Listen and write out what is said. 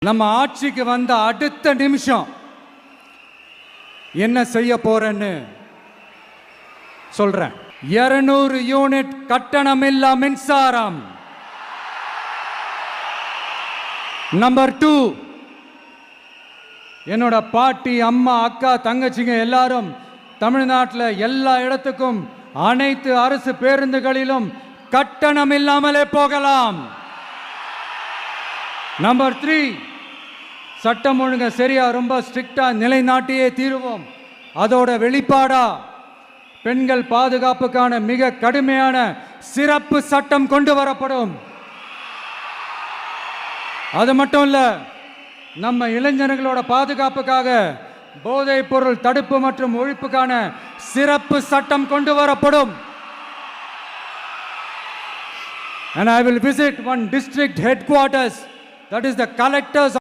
நம்ம ஆட்சிக்கு வந்த அடுத்த நிமிஷம் என்ன செய்ய போறேன்னு சொல்றேன். 200 யூனிட் கட்டணமில்லா மின்சாரம். நம்பர் 2, என்னோட பாட்டி, அம்மா, அக்கா, தங்கச்சிங்க எல்லாரும் தமிழ்நாட்டில் எல்லா இடத்துக்கும் அனைத்து அரசு பேருந்துகளிலும் கட்டணம் இல்லாமலே போகலாம். நம்பர் 3, சட்டம் ஒழுங்க சரியா ரொம்ப ஸ்ட்ரிக்டா நிலைநாட்டியே தீருவோம். அதோட வெளிப்பாடா பெண்கள் பாதுகாப்புக்கான மிக கடுமையான சிறப்பு சட்டம் கொண்டு வரப்படும். அது மட்டும் இல்ல, நம்ம இளைஞர்களோட பாதுகாப்புக்காக போதைப் பொருள் தடுப்பு மற்றும் ஒழிப்புக்கான சிறப்பு சட்டம் கொண்டு வரப்படும். And I will visit one district headquarters, that is the collectors